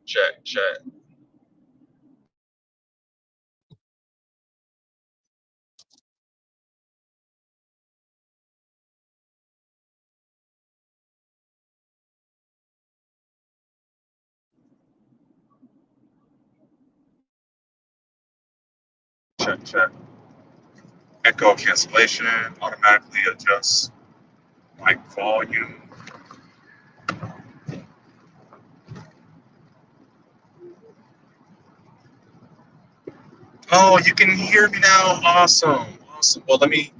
Check, check. Check, check. Echo cancellation automatically adjusts mic volume. Oh, you can hear me now. Awesome. Awesome. Well, let me.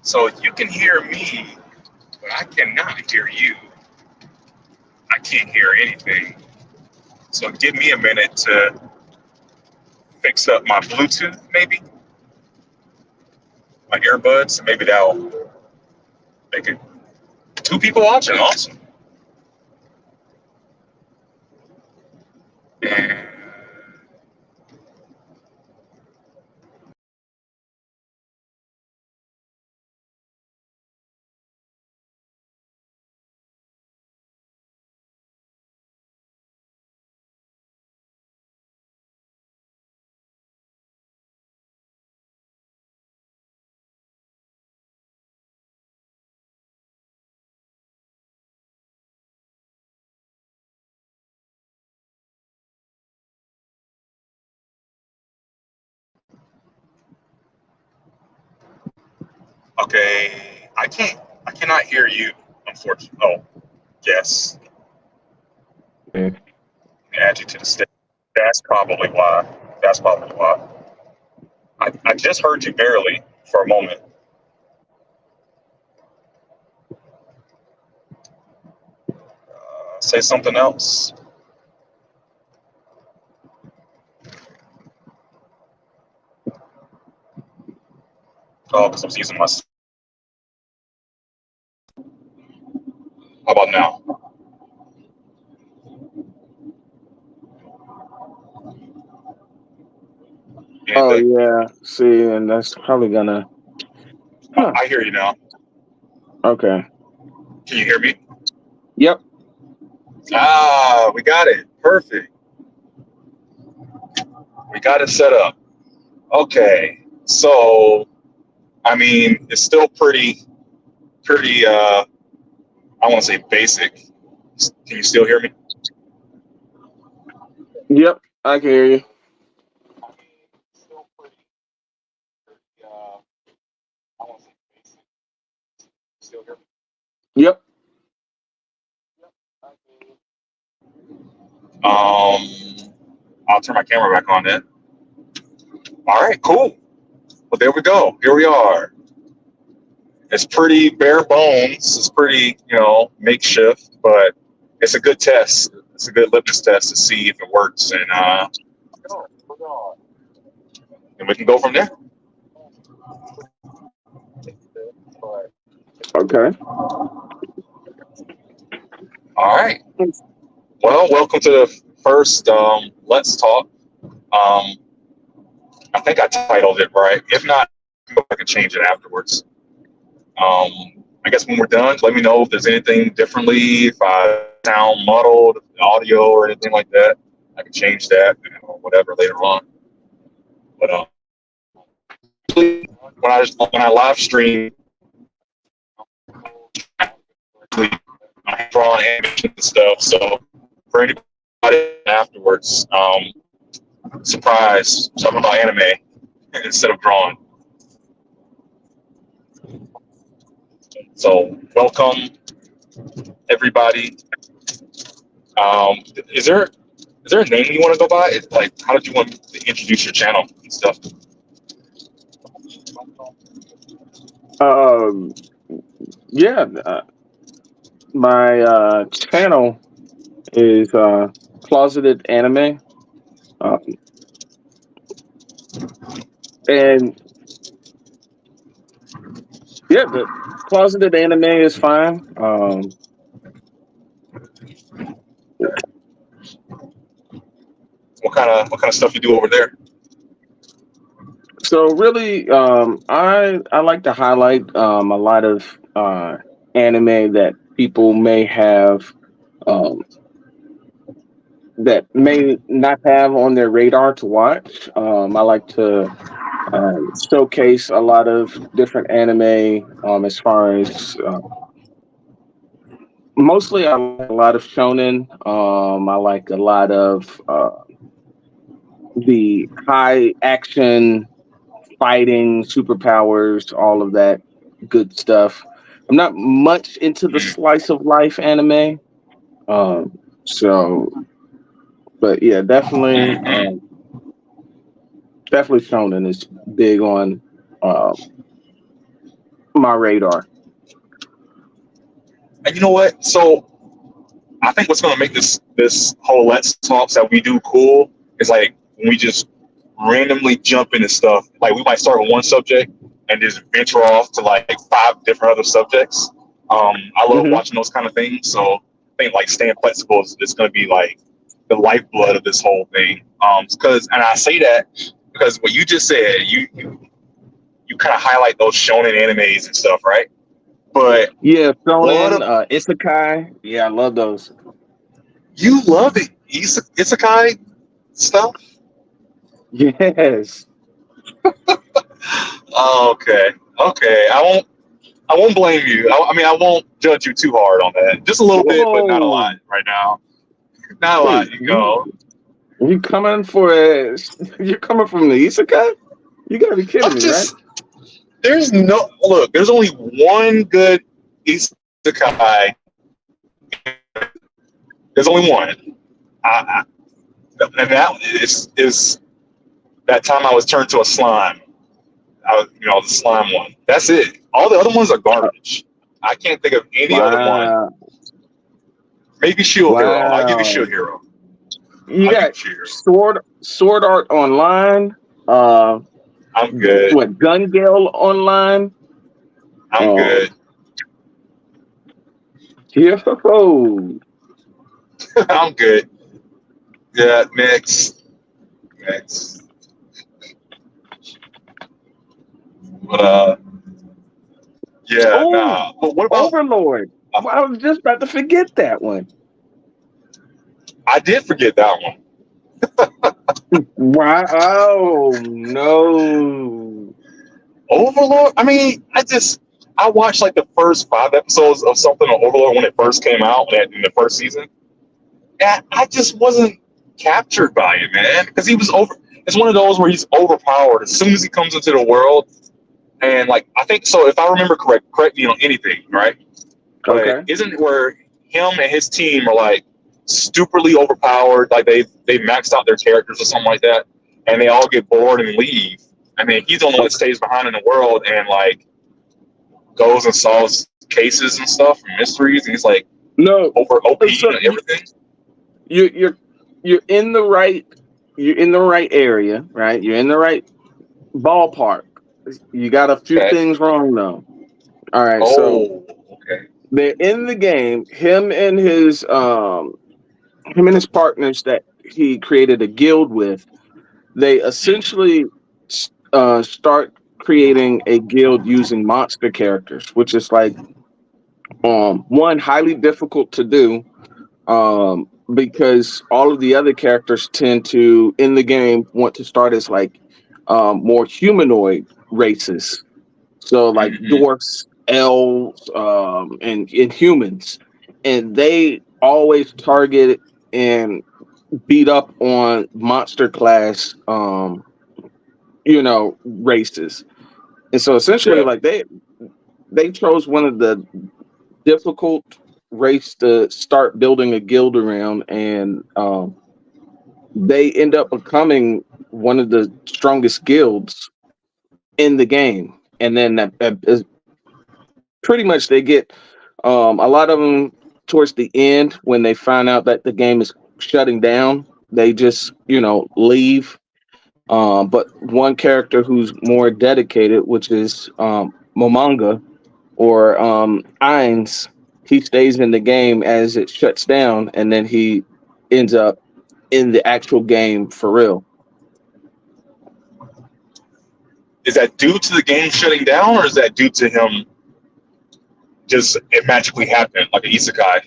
So you can hear me, but I cannot hear you. I can't hear anything. So give me a minute to fix up my Bluetooth, maybe my earbuds. Maybe that'll make it. Two people watching. Awesome. And okay, I can't. I cannot hear you. Unfortunately. Oh, yes. Okay. Add you to the stage. That's probably why. That's probably why. I just heard you barely for a moment. Say something else. Oh, because I was using my. How about now? Oh Anything? yeah. See, and that's probably gonna. Huh. I hear you now. Okay. Can you hear me? Yep. Ah, we got it. Perfect. We got it set up. Okay. So, I mean, it's still pretty, I want to say basic. Can you still hear me? Yep. I can hear you. Still pretty, I want to say basic. Still hear me? Yep. I'll turn my camera back on then. All right, cool. Well, there we go. Here we are. It's pretty bare bones. It's pretty, makeshift, but it's a good test. It's a good litmus test to see if it works, and we can go from there. Okay. All right. Well, welcome to the first Let's Talk. I think I titled it right. If not, I can change it afterwards. I guess when we're done, let me know if there's anything differently, if I sound muddled, audio or anything like that. I can change that or whatever later on. But when I live stream, I draw on animation and stuff. So for anybody afterwards, surprise, something about anime instead of drawing. So welcome everybody. Is there a name you want to go by? It's like, how did you want to introduce your channel and stuff? Um. Yeah. My channel is Closeted Anime, um, and Yeah, the closeted anime is fine. What kind of stuff you do over there? So really, I like to highlight a lot of anime that people may have um, that may not have on their radar to watch. I like to showcase a lot of different anime as far as mostly I like a lot of shonen. I like a lot of the high action fighting, superpowers, all of that good stuff. I'm not much into the Mm, slice of life anime. So, but yeah, mm. definitely shonen is big on uh, my radar. And you know what? So I think what's gonna make this whole Let's Talks that we do cool is like when we just randomly jump into stuff. Like we might start with one subject and just venture off to like five different other subjects. I love Hmm. watching those kind of things. So I think like staying flexible is going to be like the lifeblood of this whole thing. Because and I say that because what you just said, you kind of highlight those shonen animes and stuff, right? But Yeah, what shonen, a, isekai. Yeah, I love those. you love it, isekai stuff. Yes. Okay, okay. I won't blame you. I mean, I won't judge you too hard on that. Just a little bit, but not a Whoa. lot right now. Not a lot. Wait, You go. you coming for a? You're coming from the isekai? You gotta be kidding I'm me, right? just. There's no look. There's only one good isekai. There's only one. I, and that is that time I was turned to a slime. The slime one. That's it. All the other ones are garbage. I can't think of any other one. Wow. Maybe Shield Hero. I'll give you Shield Wow. Hero. You I'll give you got Shield Hero. Sword Art Online. Uh, I'm good. what Gun Gale Online? I'm Um, good. yo, I'm good. Yeah, next. Next. But yeah, oh, nah. But what about Overlord. uh, I was just about to forget that one. I did forget that one. Wow. Oh no. Overlord? I mean, I watched like the first 5 episodes of something on Overlord when it first came out in the first season. And I just wasn't captured by it, man. Because he was over it's one of those where he's overpowered as soon as he comes into the world. And like I think so if I remember correct me on anything, right? But Okay. isn't it where him and his team are like stupidly overpowered, like they maxed out their characters or something like that, and they all get bored and leave. And then he's the only one that Okay. stays behind in the world and like goes and solves cases and stuff and mysteries, and he's like No. over OP So and everything. you you're in the right area, right? You're in the right ballpark. You got a few Okay. things wrong though. All right, so Oh, okay. they're in the game. Him and his partners that he created a guild with. They essentially start creating a guild using monster characters, which is like one highly difficult to do because all of the other characters tend to in the game want to start as like more humanoid races. So like Mm-hmm. dwarfs, elves, and humans, and they always target and beat up on monster class, races. And so essentially, Yeah. like they chose one of the difficult race to start building a guild around, and they end up becoming one of the strongest guilds in the game. And then that is pretty much they get a lot of them towards the end when they find out that the game is shutting down. They just leave. But one character who's more dedicated, which is Momanga, or Ainz, he stays in the game as it shuts down, and then he ends up in the actual game for real. Is that due to the game shutting down, or is that due to him just it magically happened like an isekai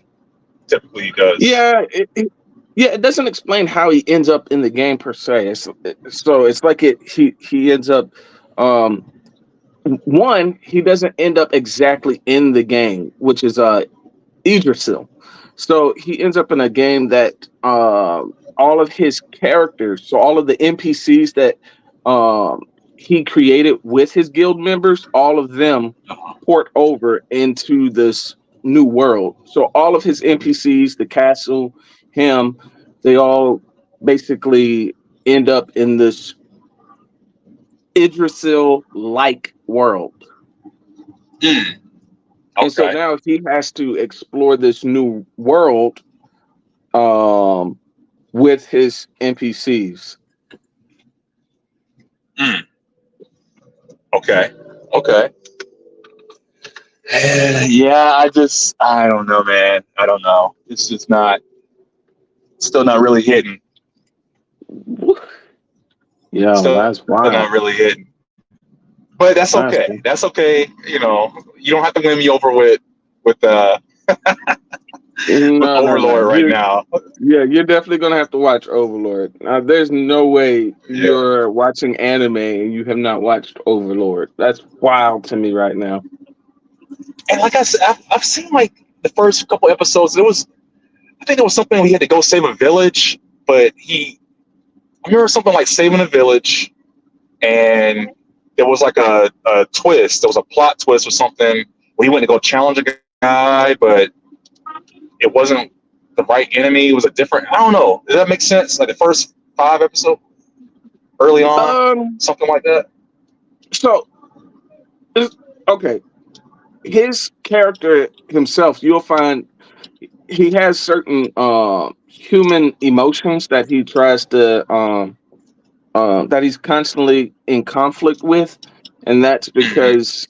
typically does? Yeah, it doesn't explain how he ends up in the game per se. So it's like he ends up one, he doesn't end up exactly in the game, which is Idrisil. So he ends up in a game that all of his characters, so all of the NPCs that he created with his guild members, all of them port over into this new world. So all of his NPCs, the castle, him, they all basically end up in this Idrisil-like world. Mm. And so Okay. now he has to explore this new world with his NPCs. Mm. Okay. Okay. Yeah, I don't know, man. I don't know. It's just still not really hitting. Yeah, Still that's wild. not really hitting. But that's That's okay. That's okay. You know, you don't have to win me over with no. Overlord right now. Yeah, you're definitely gonna have to watch Overlord. There's no way Yeah. you're watching anime and you have not watched Overlord. That's wild to me right now. And like I said, I've seen like the first couple episodes. I think it was something we had to go save a village, but I remember something like saving a village, and there was like a twist. There was a plot twist or something. We went to go challenge a guy, but it wasn't the right enemy. It was a different. I don't know. Does that make sense? Like the first 5 episodes, early on, something like that. So, okay, his character himself, you'll find he has certain human emotions that he tries to that he's constantly in conflict with, and that's because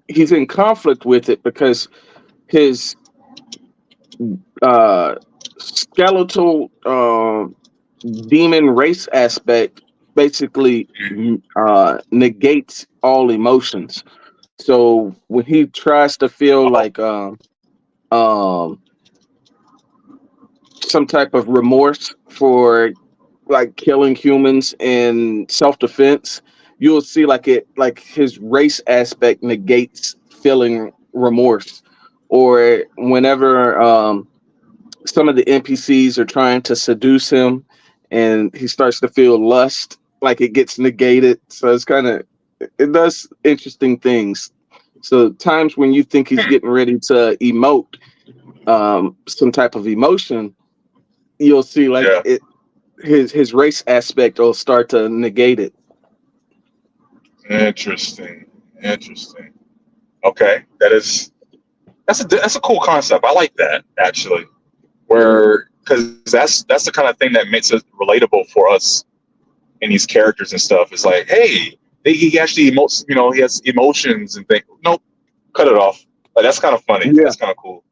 he's in conflict with it because his skeletal demon race aspect basically negates all emotions. So when he tries to feel like some type of remorse for like killing humans in self-defense, you'll see like his race aspect negates feeling remorse. Or whenever some of the NPCs are trying to seduce him and he starts to feel lust, like it gets negated. So it does interesting things. So times when you think he's getting ready to emote some type of emotion, you'll see like his race aspect will start to negate it. Interesting. Okay, that's a cool concept. I like that actually. Because that's the kind of thing that makes it relatable for us in these characters and stuff. It's like, hey, he actually emotes. You know, he has emotions and things. Nope, cut it off. Like, that's kind of funny. Yeah. That's kind of cool.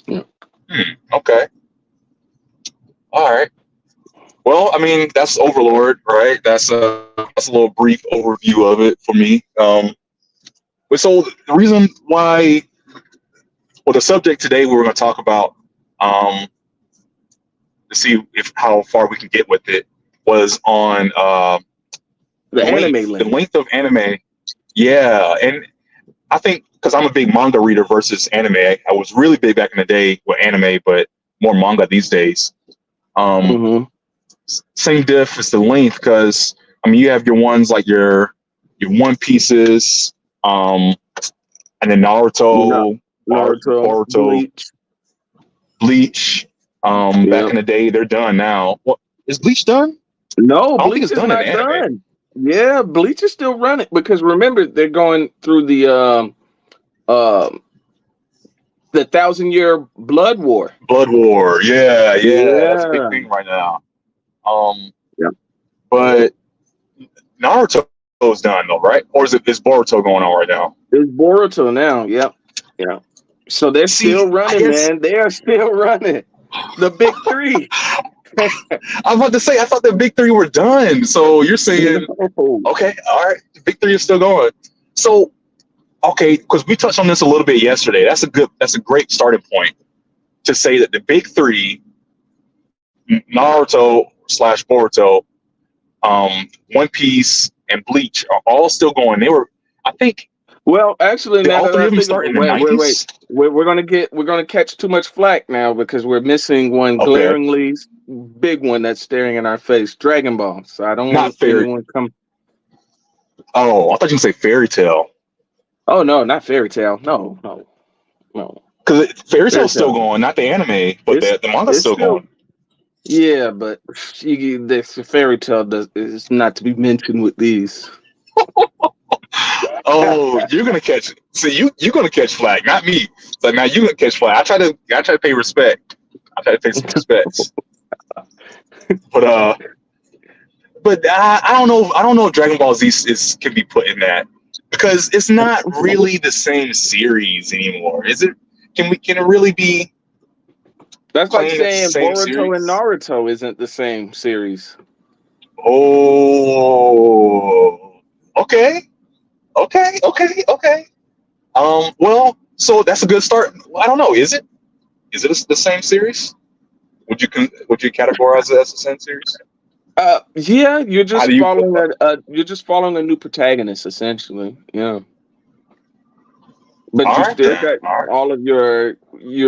Yeah. Okay. All right. Well, I mean, that's Overlord, right? That's a little brief overview of it for me. But so the reason why, well, the subject today we were going to talk about, to see how far we can get with it, was on The anime the link. length of anime. Yeah, and I think because I'm a big manga reader versus anime, I was really big back in the day with anime, but more manga these days. Same diff is the length, because I mean you have your ones like your One Pieces, and then Naruto, Bleach. Back in the day, they're done now. What is Bleach done? No, I don't think Bleach it's is done not in anime. done. Yeah, Bleach is still running because remember they're going through the 1,000-year blood war. Blood War, yeah, that's a big thing right now. Yeah. But Naruto Naruto's done though, right? Or is Boruto going on right now? It's Boruto now. Yep. Yeah. So they're See, still I running, guess man. They are still running. The big three. I was about to say I thought the big three were done. So you're saying No. okay, all right, the big three is still going. So okay, because we touched on this a little bit yesterday. That's a great starting point to say that the big three, Naruto slash Boruto, One Piece, and Bleach are all still going. I think, Well, actually, did now all that three I of them think, start in the wait. 90s? We're gonna catch too much flack now because we're missing one Okay, glaringly big one that's staring in our face. Dragon Ball. So I don't not want fairy. anyone come. Oh, I thought you were going to say Fairy Tale. Oh no, not Fairy Tale. No, no, no. Because Fairy Fairy Tale's still Tale. going, not the anime, but It's the manga's it's still still going. yeah, but this Fairy Tale is not to be mentioned with these. Oh, you're gonna catch it. See, you're gonna catch flag, not me. So now you're gonna catch flag. I try to pay respect. I try to pay some respects. But I don't know. I don't know if Dragon Ball Z can be put in that because it's not really the same series anymore, is it? Can it really be That's like claimed it's the saying same Boruto and series? Naruto isn't the same series. Oh, okay, okay. Well, so that's a good start. I don't know. Is it? Is it the same series? Would you categorize it as the same series? Yeah, How do you feel about you're just following a new protagonist essentially. Yeah, it? but All you right still then. got All right. all of your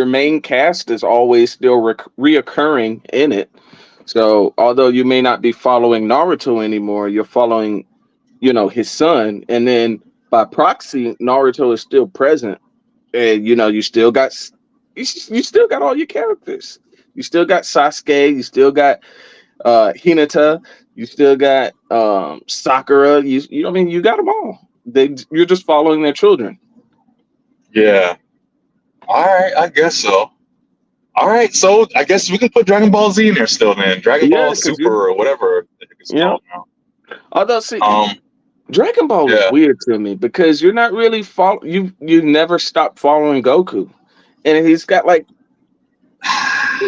main cast is always still reoccurring in it. So although you may not be following Naruto anymore, you're following, his son, and then by proxy, Naruto is still present, and you still got all your characters. You still got Sasuke. You still got Hinata. You still got Sakura. I mean, you got them all. You're just following their children. Yeah. All right. I guess so. All right. So I guess we can put Dragon Ball Z in there still, man. Dragon Yeah, Ball because Super or whatever it's yeah. called now. Although, see, Um. Dragon Ball is Yeah. weird to me because you're not really you never stop following Goku, and he's got like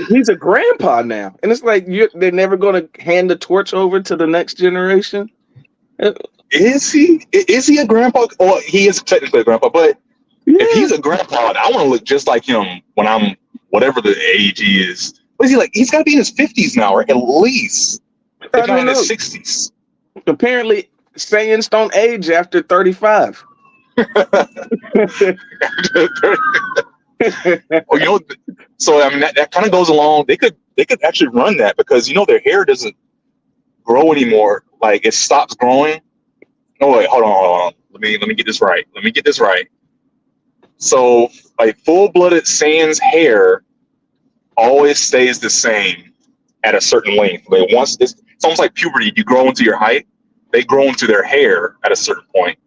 he's a grandpa now, and it's like they're never going to hand the torch over to the next generation. Is he? Is he a grandpa? Well, he is technically a grandpa, but if Yeah, he's a grandpa, I want to look just like him when I'm whatever the age he is. What is he like? He's got to be in his 50s now, or at least, I if not don't in his know. 60s. Apparently, Saiyans don't age after 35. Well, so I mean that kind of goes along. They could actually run that because their hair doesn't grow anymore. Like it stops growing. No wait, hold on. Let me get this right. So like full-blooded Saiyan's hair always stays the same at a certain length. Like once it's almost like puberty. You grow into your height. They grow into their hair at a certain point.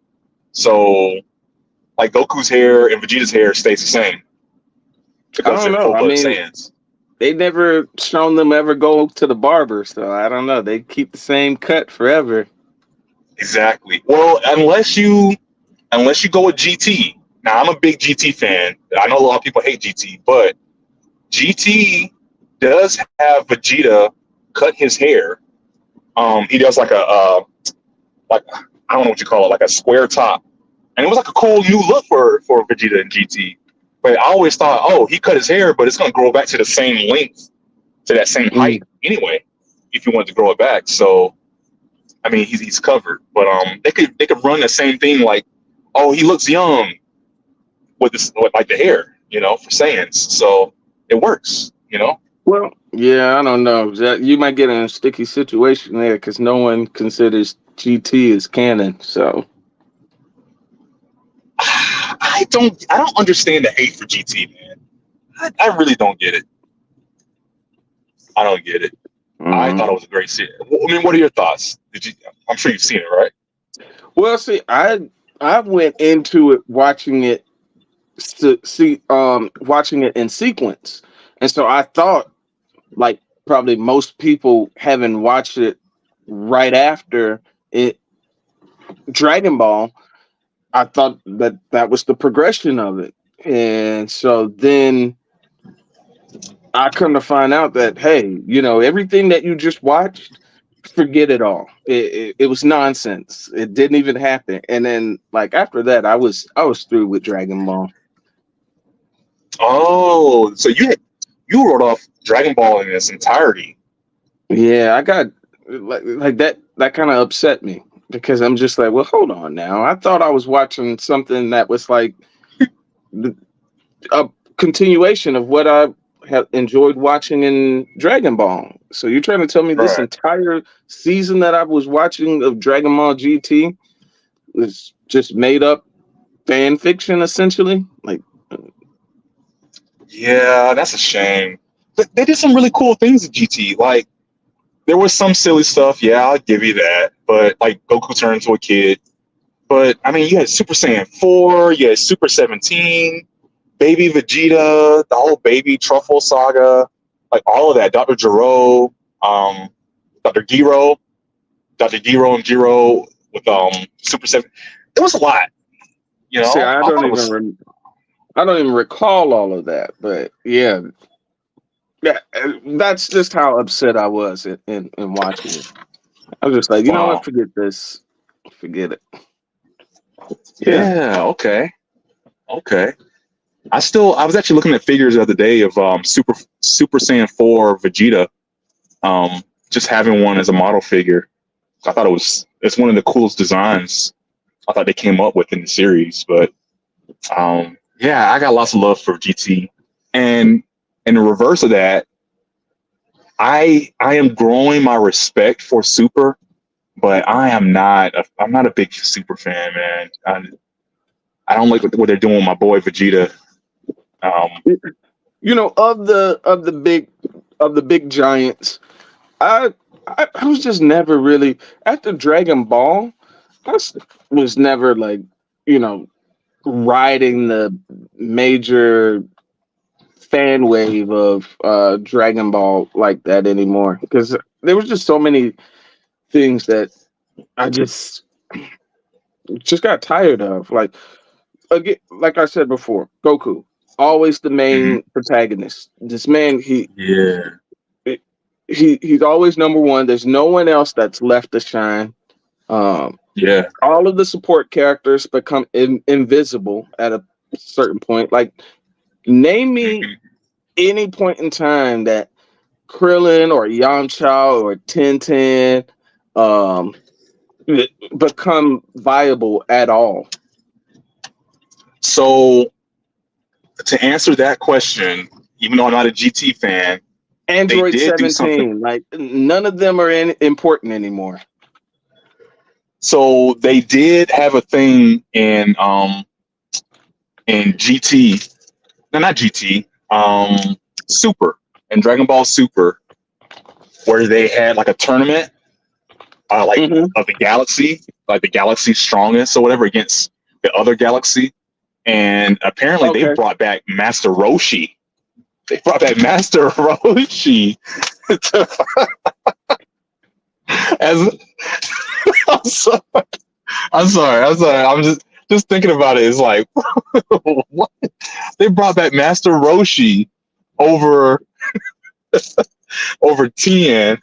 So like Goku's hair and Vegeta's hair stays the same I because don't they're know. I full-blooded mean, Saiyans. they never shown them ever go to the barber, so I don't know. They keep the same cut forever. Exactly. Well, unless you go with GT. Now I'm a big GT fan. I know a lot of people hate GT, but GT does have Vegeta cut his hair. He does like like I don't know what you call it, like a square top, and it was like a cool new look for Vegeta and GT. But I always thought, oh, he cut his hair, but it's gonna grow back to the same length, to that same height anyway, if you wanted to grow it back. So I mean, he's covered, but they could run the same thing like, oh, he looks young with like the hair, for Saiyans. So it works. Well, yeah, I don't know. You might get in a sticky situation there because no one considers GT as canon. So I don't understand the hate for GT, man. I really don't get it. I don't get it. I thought it was a great series. I mean, what are your thoughts? I'm sure you've seen it, right? Well, see, I went into it watching it watching it in sequence, and so I thought, like probably most people having watched it right after it, Dragon Ball, I thought that that was the progression of it. And so then I come to find out that, hey, everything that you just watched, forget it all. It was nonsense. It didn't even happen. And then like after that, I was through with Dragon Ball. Oh, so you wrote off Dragon Ball in its entirety. Yeah, I got like that kind of upset me because I'm just like, well, hold on now. I thought I was watching something that was like a continuation of what I have enjoyed watching in Dragon Ball. So you're trying to tell me this Right. entire season that I was watching of Dragon Ball GT was just made up fan fiction, essentially? Like, Yeah, that's a shame. But they did some really cool things at GT. Like there was some silly stuff. Yeah, I'll give you that. But like Goku turned into a kid. But I mean, you had Super Saiyan 4, you had Super 17, Baby Vegeta, the whole Baby Truffle saga, like all of that. Dr. Gero, um, Dr. Gero, Dr. Gero and Gero with Super 7. It was a lot, you see, know. I thought it was I don't even recall all of that, but yeah, yeah, that's just how upset I was in watching it. I was just like, you know what, wow. forget this, forget it. Yeah. Yeah, okay. Okay. I was actually looking at figures the other day of Super Saiyan 4 Vegeta. Just having one as a model figure. I thought it's one of the coolest designs I thought they came up with in the series. But yeah, I got lots of love for GT. And in the reverse of that, I am growing my respect for Super, but I'm not a big Super fan, man. I don't like what they're doing with my boy Vegeta. Um, Of the big giants, I I was just never really after Dragon Ball. Was never like you know riding the major fan wave of Dragon Ball like that anymore because there was just so many things that I just got tired of. Like again, like I said before, Goku always the mhm. main protagonist. This man, Yeah, he's always number one. There's no one else that's left to shine. Um, yeah. all of the support characters become invisible at a certain point. Like, name me Mhm. any point in time that Krillin or Yamcha or Tintin um, become viable at all. So to answer that question, even though I'm not a GT fan, they Android did do something. 17, like none of them are important anymore. So they did have a thing in GT, no, not GT, Super and Dragon Ball Super, where they had like a tournament, like Hmm. of the galaxy, like the galaxy's strongest or whatever against the other galaxy, and apparently they Okay. brought back Master Roshi. They brought back Master Roshi to, as I'm sorry. I'm sorry. I'm sorry. I'm just thinking about it. It's like what? They brought back Master Roshi over Tien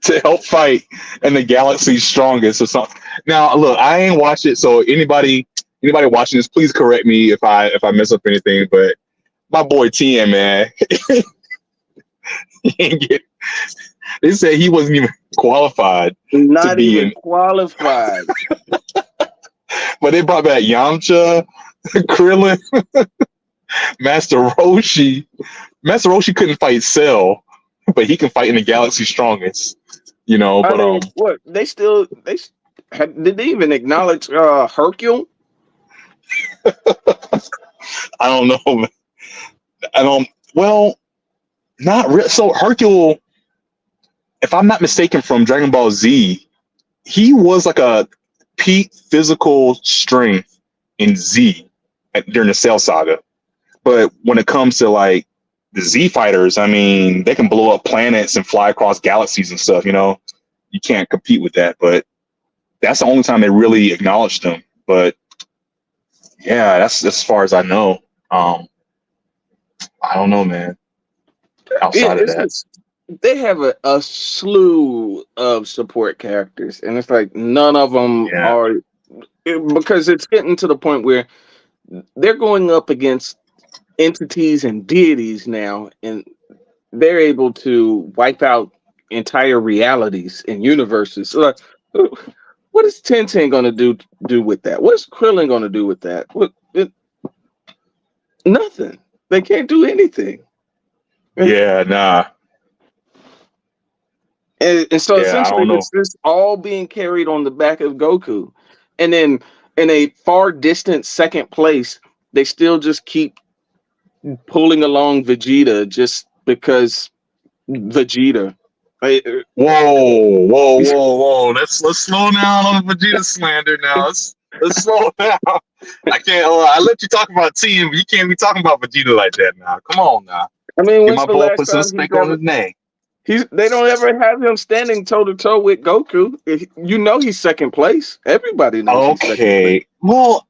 to help fight in the galaxy's strongest or something. Now, look, I ain't watched it, so anybody watching this, please correct me if I mess up anything. But my boy Tien, man, he ain't get. They said he wasn't even qualified to Not be even in, qualified. but they brought back Yamcha, Krillin, Master Roshi. Master Roshi couldn't fight Cell, but he can fight in the galaxy's strongest. You know, I but mean, what did they even acknowledge Hercule? I don't know. I don't. Well, not real. So Hercule, if I'm not mistaken, from Dragon Ball Z, he was like a peak physical strength in Z during the Cell Saga. But when it comes to like the Z fighters, I mean, they can blow up planets and fly across galaxies and stuff. You know, you can't compete with that. But that's the only time they really acknowledged him. But yeah, that's as far as I know. I don't know, man. Outside of It's that, just they have a slew of support characters, and it's like none of them yeah, are because it's getting to the point where they're going up against entities and deities now, and they're able to wipe out entire realities and universes. So like, what is Tintin going to do with that? What's Krillin going to do with that? Nothing. They can't do anything. yeah, nah, And so yeah. I essentially, don't know. it's just all being carried on the back of Goku. And then in a far distant second place, they still just keep pulling along Vegeta just because Vegeta. Whoa. Let's slow down on the Vegeta slander now. Let's slow down. I can't. I let you talk about team, but you can't be talking about Vegeta like that now. Come on now. I mean, Get when's my the boy last put some time respect on his name. they don't ever have him standing toe to toe with Goku? You know he's second place. Everybody knows he's second place. Okay. Well,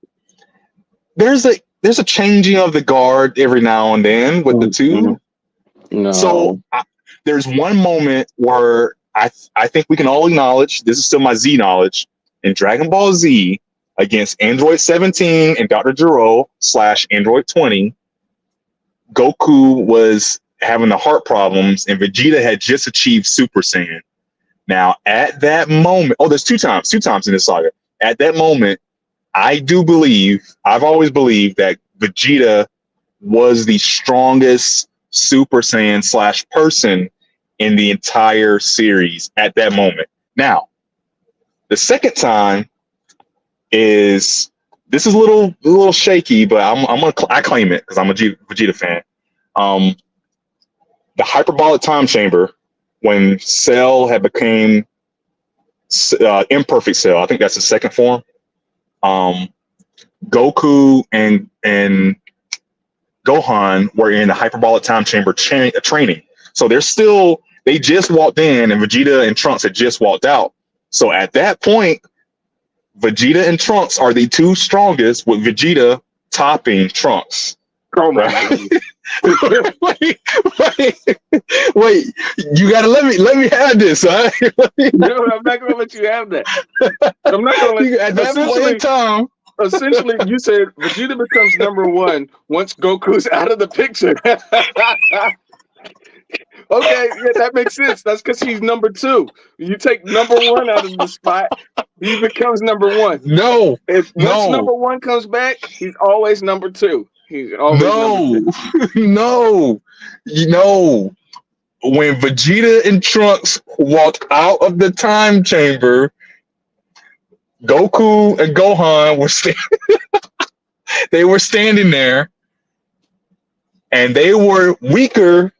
there's a changing of the guard every now and then with the two. No. So there's one moment where I think we can all acknowledge, this is still my Z knowledge, in Dragon Ball Z against Android 17 and Dr. Gero / Android 20, Goku was having the heart problems and Vegeta had just achieved Super Saiyan. Now, at that moment, there's two times in this saga. At that moment, I've always believed that Vegeta was the strongest Super Saiyan / person in the entire series at that moment. Now, the second time is a little shaky, but I claim it because I'm a Vegeta fan. The hyperbolic time chamber when Cell had became imperfect Cell. I think that's the second form. Goku and Gohan were in the hyperbolic time chamber training. So they just walked in and Vegeta and Trunks had just walked out. So at that point, Vegeta and Trunks are the two strongest, with Vegeta topping Trunks. Oh my God. wait! You gotta let me have this, huh? No, I'm not gonna let you have that. I'm not gonna let you. At that point in time. Essentially, you said Vegeta becomes number one once Goku's out of the picture. Okay, yeah, that makes sense. That's because he's number two. You take number one out of the spot, he becomes number one. No. Once number one comes back, he's always number two. He's always number two. No. When Vegeta and Trunks walked out of the time chamber, Goku and Gohan were standing there, and they were weaker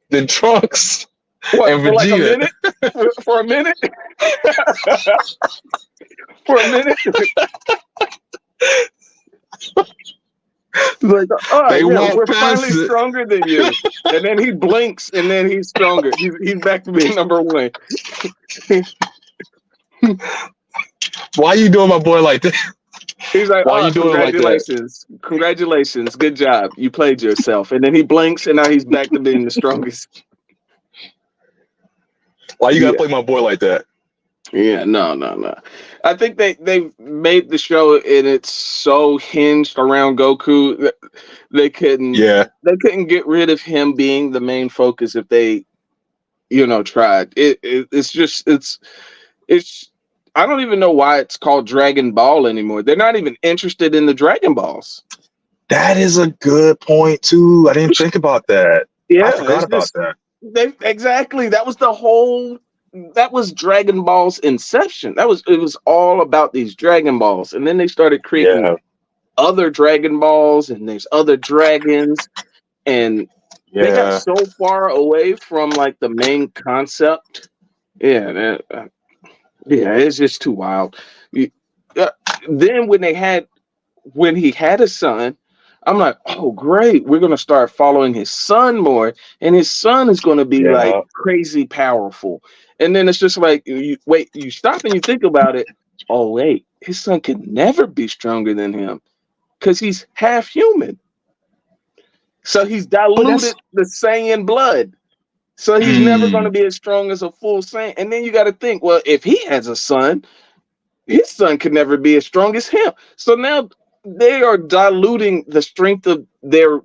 than Trunks and Vegeta. For a minute? For a minute? Like, we're finally stronger than you. And then he blinks, and then he's stronger. He's back to being number one. Why are you doing my boy like that? He's like, why are you doing congratulations. Like that? Congratulations. Good job. You played yourself. And then he blinks, and now he's back to being the strongest. Why you gotta play my boy like that? Yeah, no. I think they made the show, and it's so hinged around Goku that they couldn't get rid of him being the main focus if they, tried. It's I don't even know why it's called Dragon Ball anymore. They're not even interested in the Dragon Balls. That is a good point too. I didn't think about that. Yeah, I forgot about that. Exactly. That was Dragon Ball's inception. It was all about these Dragon Balls. And then they started creating other Dragon Balls, and there's other dragons, and they got so far away from like the main concept. Yeah, it's just too wild. Then when he had a son, I'm like, oh great, we're gonna start following his son more, and his son is gonna be like crazy powerful. And then it's just like, you stop and you think about it. oh wait, his son could never be stronger than him because he's half human. So he's But that's diluted the Saiyan blood. So he's never going to mm, be as strong as a full Saiyan. And then you got to think, well, if he has a son, his son could never be as strong as him. So now they are diluting the strength of their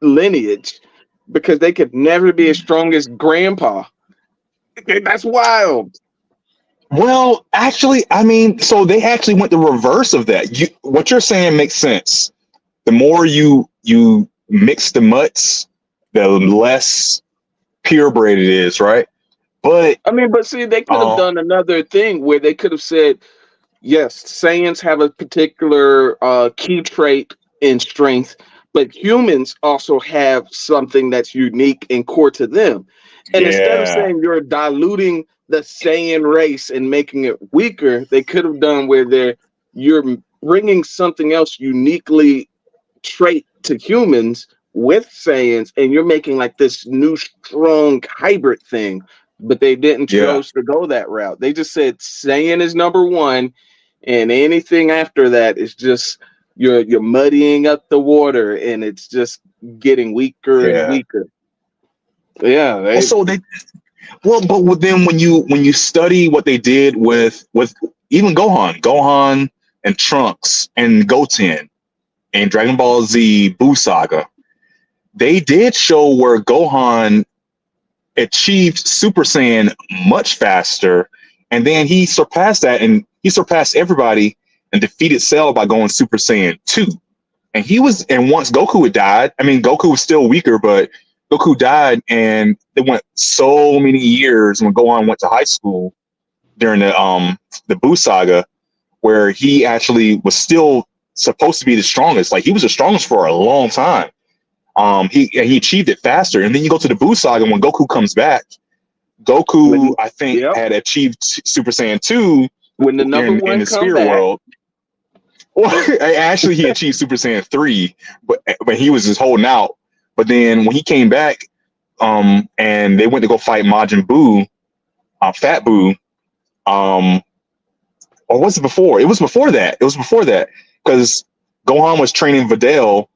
lineage because they could never be as strong as grandpa. That's wild. well, actually, I mean, so they actually went the reverse of that. What you're saying makes sense. The more you mix the mutts, the less purebred it is, right? But I mean, but see, they could have uh, done another thing where they could have said, yes, Saiyans have a particular key trait in strength, but humans also have something that's unique and core to them. And instead of yeah, saying you're diluting the Saiyan race and making it weaker, they could have done where you're bringing something else uniquely trait to humans with Saiyans, and you're making like this new strong hybrid thing. But they didn't yeah, chose to go that route. They just said Saiyan is number one, and anything after that is just you're muddying up the water, and it's just getting weaker and yeah. weaker. Yeah, Also, they but then when you study what they did with even Gohan and Trunks and Goten and Dragon Ball Z Buu Saga, they did show where Gohan achieved Super Saiyan much faster, and then he surpassed that, and he surpassed everybody and defeated Cell by going Super Saiyan 2. And once Goku had died, I mean, Goku was still weaker, but Goku died, and it went so many years when Gohan went to high school during the Buu Saga, where he actually was still supposed to be the strongest. Like, he was the strongest for a long time. He achieved it faster. And then you go to the Buu Saga, when Goku comes back, Goku, I think, yep, had achieved Super Saiyan 2 when the number in one the come spirit back, world. Well, actually, he achieved Super Saiyan 3, but he was just holding out. But then when he came back, and they went to go fight Majin Buu, Fat Buu, or was it before? It was before that. It was before that, because Gohan was training Videl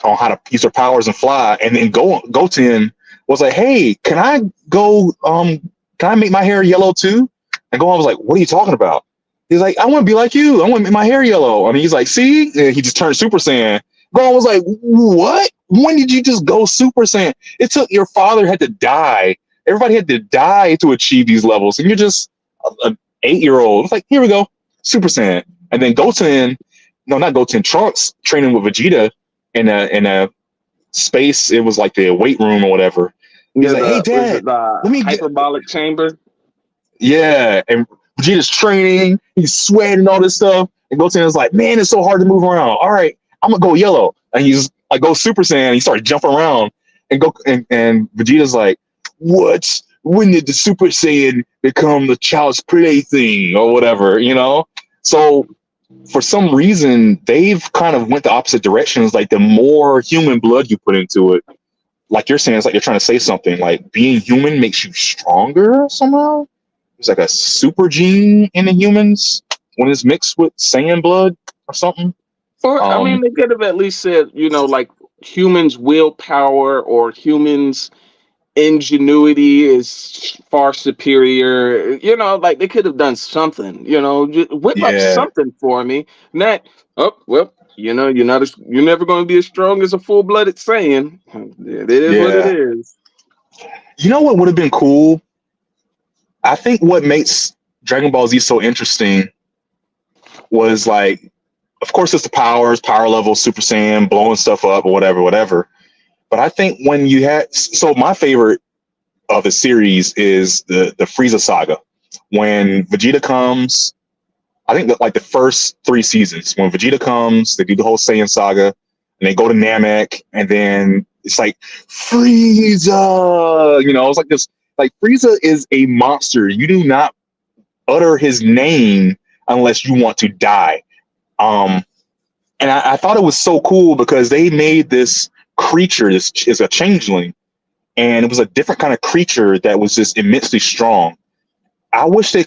on how to use her powers and fly, and then Goten was like, "Hey, can I go? Can I make my hair yellow too?" And Gohan was like, "What are you talking about?" He's like, "I want to be like you. I want to make my hair yellow." And he's like, "See?" And he just turned Super Saiyan. Gohan was like, "What? When did you just go Super Saiyan? It took your father had to die. Everybody had to die to achieve these levels, and you're just an 8-year-old." It's like, here we go, Super Saiyan. And then Goten, no, not Goten, Trunks training with Vegeta in a space. It was like the weight room or whatever. He's yeah, like, "Hey, was Dad, it the let me get." hyperbolic chamber? Yeah, and Vegeta's training. He's sweating and all this stuff. And Goten is like, "Man, it's so hard to move around. All right, I'm gonna go yellow." And he's like, go Super Saiyan. He started jumping around, and Vegeta's like, "What? When did the Super Saiyan become the child's plaything or whatever?" So for some reason, they've kind of went the opposite directions. Like, the more human blood you put into it, like you're saying, it's like you're trying to say something like being human makes you stronger somehow. There's like a super gene in the humans when it's mixed with Saiyan blood or something. Or I mean, Um, they could have at least said, like humans' willpower or humans' ingenuity is far superior. Like they could have done something. Just whip up yeah, something for me. Not, oh well, you're never going to be as strong as a full-blooded Saiyan. It is what it yeah. is. You know what would have been cool? I think what makes Dragon Ball Z so interesting was, like, of course, it's the powers, power level, Super Saiyan, blowing stuff up or whatever, whatever. But I think when you had, so my favorite of the series is the Frieza saga. When Vegeta comes, I think that, like, the first 3 seasons, when Vegeta comes, they do the whole Saiyan saga, and they go to Namek, and then it's like Frieza. It's like this. Like, Frieza is a monster. You do not utter his name unless you want to die. Um, and I thought it was so cool because they made this creature. This is a changeling, and it was a different kind of creature that was just immensely strong. I wish they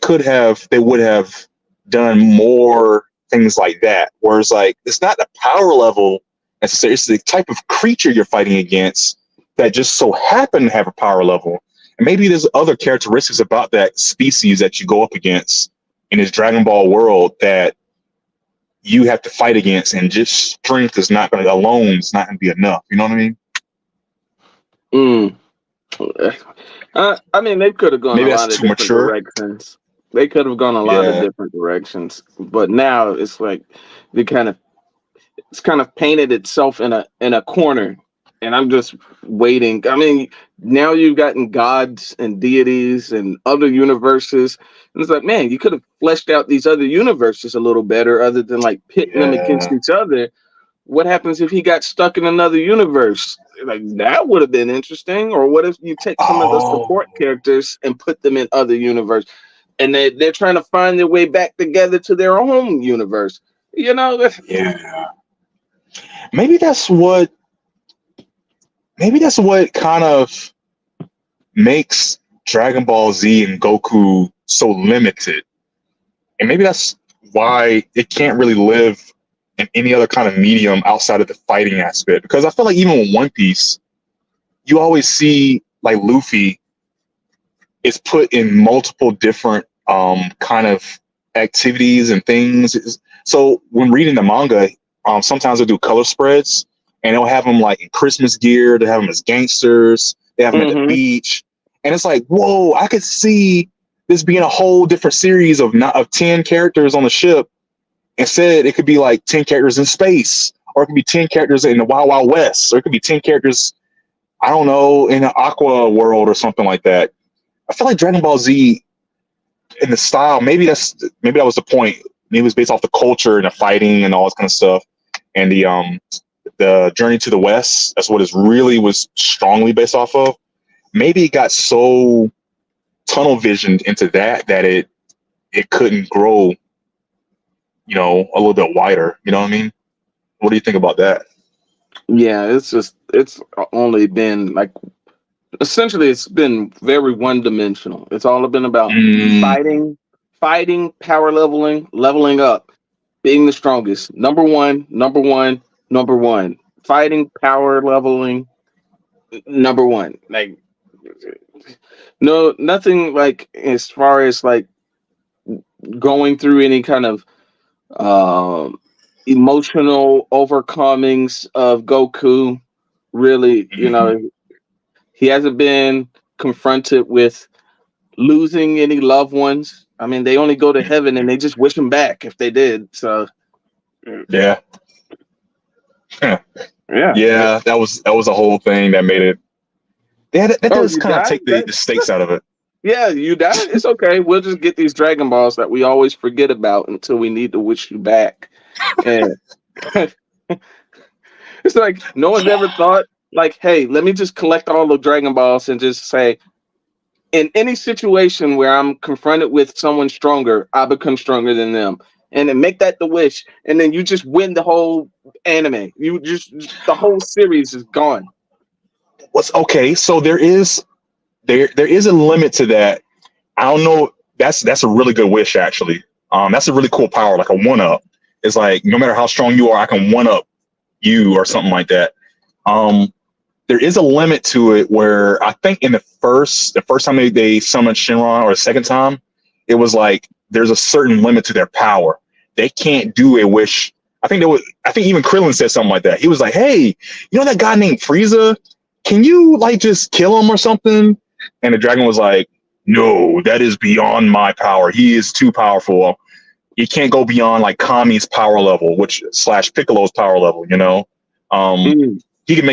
would have done more things like that. Whereas like it's not the power level necessarily, it's the type of creature you're fighting against that just so happen to have a power level. And maybe there's other characteristics about that species that you go up against in this Dragon Ball world that you have to fight against, and just strength is not going to alone is not going to be enough. You know what I mean? I mean, they could have gone Maybe a that's lot of too different mature. directions. They could have gone a lot of Yeah. different directions, but now it's like they it's kind of painted itself in a corner, and I'm just waiting. I mean, now you've gotten gods and deities and other universes, and it's like, man, you could have fleshed out these other universes a little better, other than like pitting them against Yeah. each other. What happens if he got stuck in another universe? Like that would have been interesting. Or what if you take some of the support Oh, characters and put them in other universe, and they're trying to find their way back together to their own universe? You know, yeah. Maybe that's what. Maybe that's what kind of makes Dragon Ball Z and Goku so limited, and maybe that's why it can't really live in any other kind of medium outside of the fighting aspect. Because I feel like even with One Piece, you always see like Luffy is put in multiple different kind of activities and things. So when reading the manga, sometimes they'll do color spreads and they'll have them like in Christmas gear, they have them as gangsters, they have them at the hmm beach. And it's like, whoa, I could see this being a whole different series of 10 characters on the ship. Instead, it could be like 10 characters in space, or it could be 10 characters in the Wild Wild West, or it could be 10 characters, I don't know, in an Aqua world or something like that. I feel like Dragon Ball Z in the style, maybe that was the point. Maybe it was based off the culture and the fighting and all this kind of stuff. And the Journey to the West, that's what it really was strongly based off of. Maybe it got so tunnel visioned into that it couldn't grow, a little bit wider. You know what I mean? What do you think about that? Yeah, it's only been like essentially it's been very one dimensional. It's all been about Mm, fighting, power leveling up, being the strongest. Number one, number one, number one. Fighting, power leveling, number one. Like no, nothing like as far as like going through any kind of um emotional overcomings of Goku. Really, mhm. he hasn't been confronted with losing any loved ones. I mean, they only go to heaven and they just wish them back if they did. So, Yeah. yeah. Yeah, that was a whole thing that made it. That Oh, does you kind of died? take the stakes out of it. Yeah, you died. It's okay. We'll just get these Dragon Balls that we always forget about until we need to wish you back. And it's like no one's ever thought, like, hey, let me just collect all the Dragon Balls and just say, in any situation where I'm confronted with someone stronger, I become stronger than them. And then make that the wish, and then you just win the whole anime. You just the whole series is gone. What's okay? So there is a limit to that. I don't know. That's a really good wish, actually. That's a really cool power, like a one up. It's like no matter how strong you are, I can one up you or something like that. Um, there is a limit to it where I think in the first time they summoned Shenron, or the second time, it was like there's a certain limit to their power. They can't do a wish. I think even Krillin said something like that. He was like, "Hey, you know that guy named Frieza? Can you like just kill him or something?" And the dragon was like, "No, that is beyond my power. He is too powerful. He can't go beyond like Kami's power level, which slash Piccolo's power level. Um, Mm. he can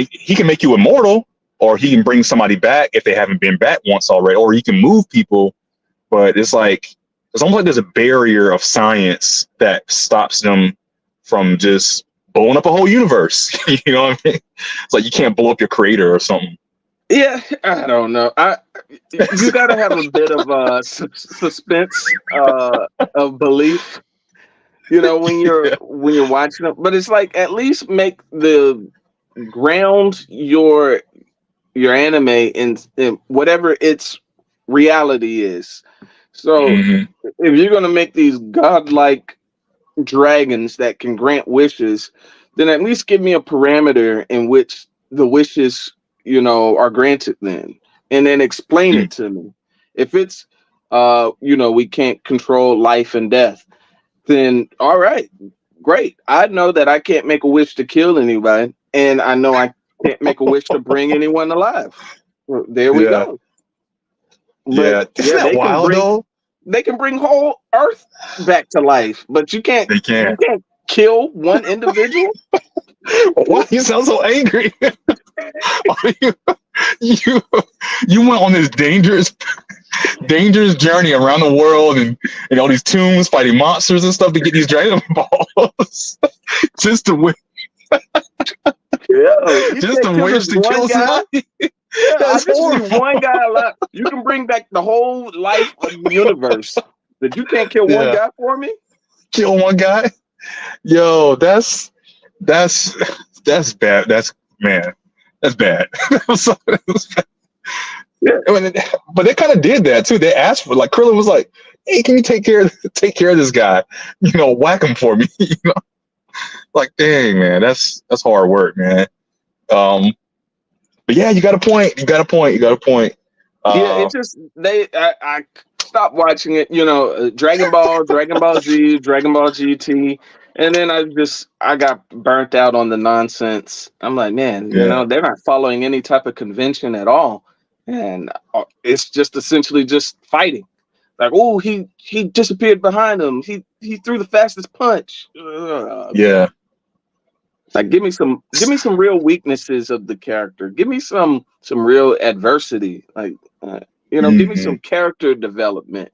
make you immortal, or he can bring somebody back if they haven't been back once already, or he can move people. But it's almost like there's a barrier of science that stops them from just blowing up a whole universe. You know what I mean? It's like you can't blow up your creator or something. Yeah, I don't know. You got to have a bit of suspense of belief. When you're watching it, but it's like at least make the ground your anime in whatever its reality is. So Hmm. if you're gonna make these godlike dragons that can grant wishes, then at least give me a parameter in which the wishes, are granted then. And then explain it to me. If it's we can't control life and death, then all right, great. I know that I can't make a wish to kill anybody, and I know I can't make a wish to bring anyone alive. Well, there we Yeah, go. But yeah. Isn't yeah, that wild though? they can bring whole Earth back to life, but They you can't. can't kill one individual. Why you sound so angry? Why you you went on this dangerous journey around the world and all these tombs fighting monsters and stuff to get these Dragon Balls just to win, Yeah, you just can't to kill wish this to one kill guy. somebody. Yeah, I That's just need horrible. one guy alive. You can bring back the whole life of the universe, but you can't kill one Yeah, guy for me. kill one guy. Yo, that's that's bad. That's man, that's bad. Yeah, I mean, but they kind of did that too. They asked for like Krillin was like, "Hey, can you take care of this guy? Whack him for me." Like, dang man, that's hard work, man. Um, but yeah, you got a point. You got a point. You got a point. yeah. It Uh, just I stopped watching it. Dragon Ball, Dragon Ball Z, Dragon Ball GT, and then I got burnt out on the nonsense. I'm like, man, yeah, they're not following any type of convention at all, and it's just essentially just fighting. Like, oh, he disappeared behind him. He threw the fastest punch. yeah. Like, give me some real weaknesses of the character. Give me some real adversity. Like, give me Hmm. some character development.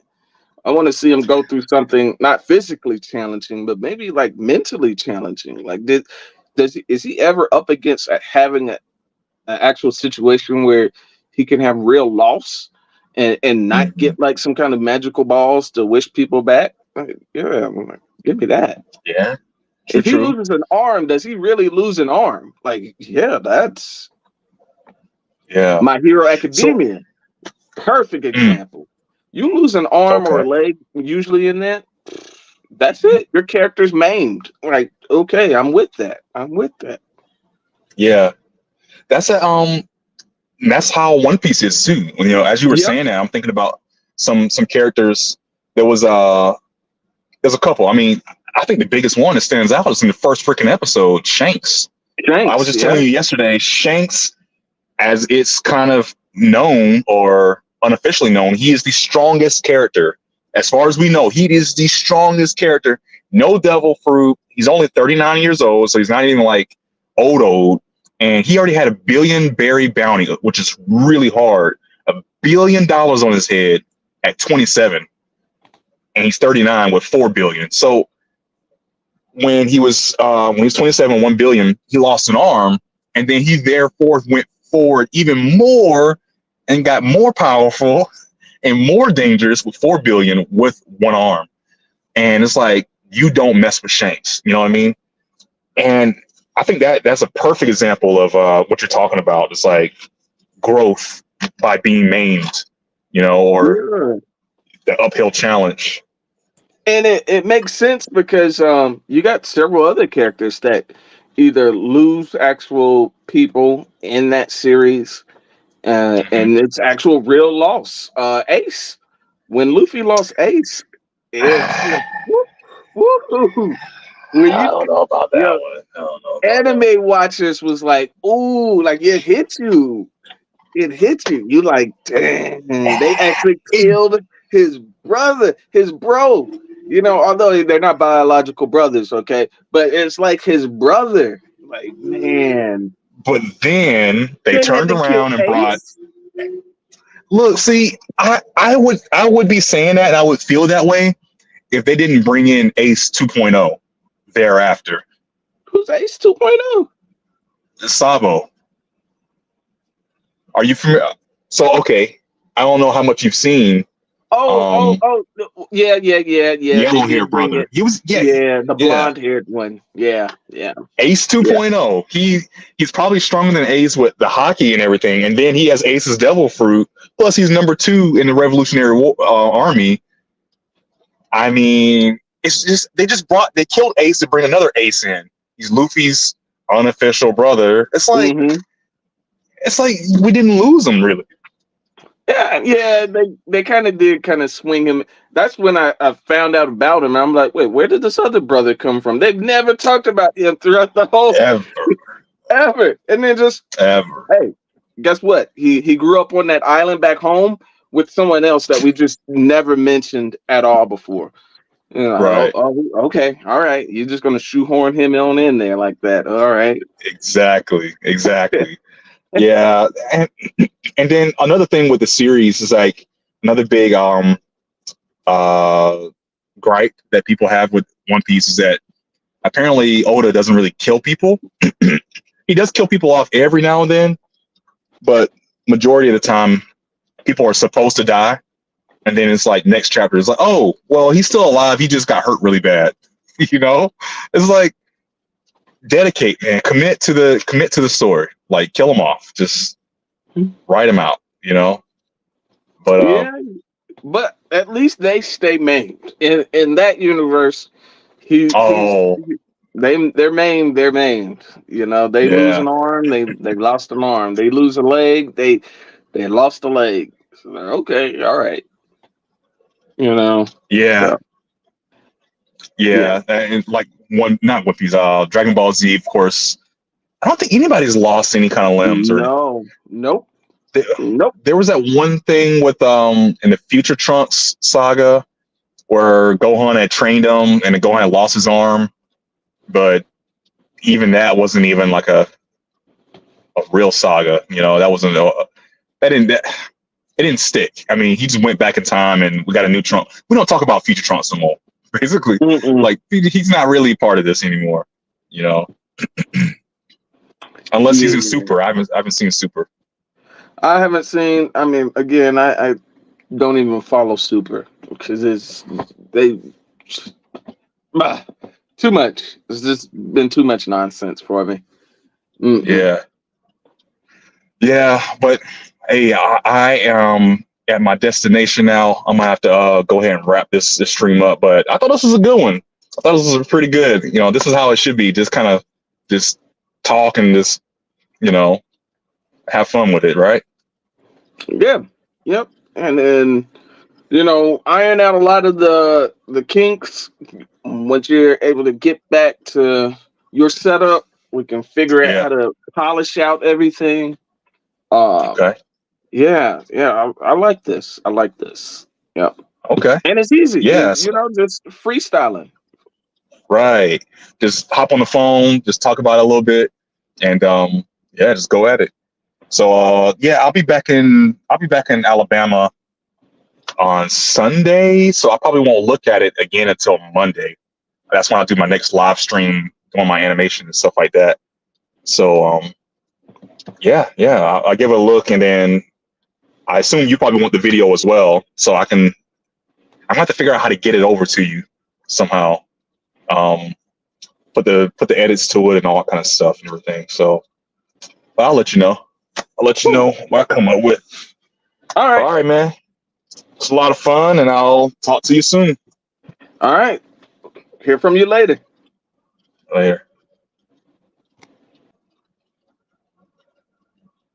I want to see him go through something not physically challenging, but maybe like mentally challenging. Like, is he ever up against having an actual situation where he can have real loss and not Hmm. get like some kind of magical balls to wish people back? Like, yeah, I'm like, give me that. Yeah. True. If he True. loses an arm, does he really lose an arm? Like, yeah, that's Yeah. My Hero So. Academia. Perfect Mm, example. You lose an arm or okay. a leg, usually in that, that's it. Your character's maimed. Like, okay, I'm with that. I'm with that. Yeah. That's a That's how One Piece is too. As you were Yep. saying that, I'm thinking about some characters. There was there's a couple. I mean, I think the biggest one that stands out is in the first freaking episode, Shanks. I was Thanks. just Yeah. telling you yesterday, Shanks, as it's kind of known or unofficially known, he is the strongest character. As far as we know, he is the strongest character. No devil fruit. He's only 39 years old, so he's not even like old. And he already had a billion berry bounty, which is really hard. $1 billion on his head at 27, and he's 39 with 4 billion. So when he was 27, 1 billion, he lost an arm, and then he therefore went forward even more and got more powerful and more dangerous with 4 billion with one arm. And it's like, you don't mess with Shanks. You know what I mean? And I think that's a perfect example of what you're talking about. It's like growth by being maimed, or Yeah. the uphill challenge. And it makes sense because you got several other characters that either lose actual people in that series, Hmm. and it's actual real loss. Ace, when Luffy lost Ace, it's like, woo. When I you, don't know about that yo, one. I don't know about that. anime watchers was like, ooh, like it hit you. It hit you. You like, dang, they actually killed his brother, his bro. Although they're not biological brothers, okay, but it's like his brother. Like, man, But then they they had turned to kill around and brought. Ace. Look, see, I would be saying that, and I would feel that way if they didn't bring in Ace 2.0 thereafter. Who's Ace 2.0? Sabo, are you familiar? So okay, I don't know how much you've seen. Yeah. They Yellow hair did bring brother. it. He was Yeah, the yeah. blonde haired one. Yeah. Ace Yeah. 2.0. He's probably stronger than Ace with the hockey and everything, and then he has Ace's devil fruit. Plus, he's number 2 in the Revolutionary Army. I mean, it's just they killed Ace to bring another Ace in. He's Luffy's unofficial brother. Mm-hmm. It's like we didn't lose him really. Yeah, they kind of did kind of swing him. That's when I found out about him. I'm like, wait, where did this other brother come from? They've never talked about him throughout the whole ever. And then just Ever. hey, guess what? He grew up on that island back home with someone else that we just never mentioned at all before. You know, Right. Okay, all right. You're just gonna shoehorn him on in there like that. All right. Exactly. Yeah, and then another thing with the series is like another big gripe that people have with One Piece is that apparently Oda doesn't really kill people. He does kill people off every now and then, but majority of the time people are supposed to die, and then it's like next chapter is like, oh well, he's still alive, he just got hurt really bad. It's like dedicate, man, commit to the story, like kill him off, just write him out, but Yeah, but at least they stay maimed in that universe. oh They're maimed. They're maimed. They lose yeah an arm. They lost an arm. They lose a leg. They lost a leg. So, okay, all right. yeah So, yeah, and like not One Piece, Dragon Ball Z, of course. I don't think anybody's lost any kind of limbs or no, nope. there was that one thing with in the Future Trunks saga where Gohan had trained him and then Gohan had lost his arm, but even that wasn't even like a real saga. That wasn't it didn't stick. I mean, he just went back in time and we got a new Trunk. We don't talk about Future Trunks no more. Basically, like he's not really part of this anymore. Unless he's in Super. I haven't seen Super. I haven't seen. I mean, again, I don't even follow Super because too much. It's just been too much nonsense for me. Yeah, but hey, I am at my destination now. I'm gonna have to go ahead and wrap this stream up. But I thought this was a good one. I thought this was pretty good. This is how it should be. Just kind of just talk and just have fun with it, right? Yeah. Yep. And then iron out a lot of the kinks. Once you're able to get back to your setup, we can figure out how to polish out everything. Okay. Yeah. I like this. Yep. Okay. And it's easy. Yeah. Just freestyling. Right. Just hop on the phone, just talk about it a little bit, and just go at it. So I'll be back in Alabama on Sunday, so I probably won't look at it again until Monday. That's when I'll do my next live stream on my animation and stuff like that. So I'll give it a look, and then I assume you probably want the video as well, so I'm gonna have to figure out how to get it over to you somehow. Put the edits to it and all that kind of stuff and everything. So I'll let you know. What I come up with. All right, man. It's a lot of fun, and I'll talk to you soon. All right. Hear from you later. Later.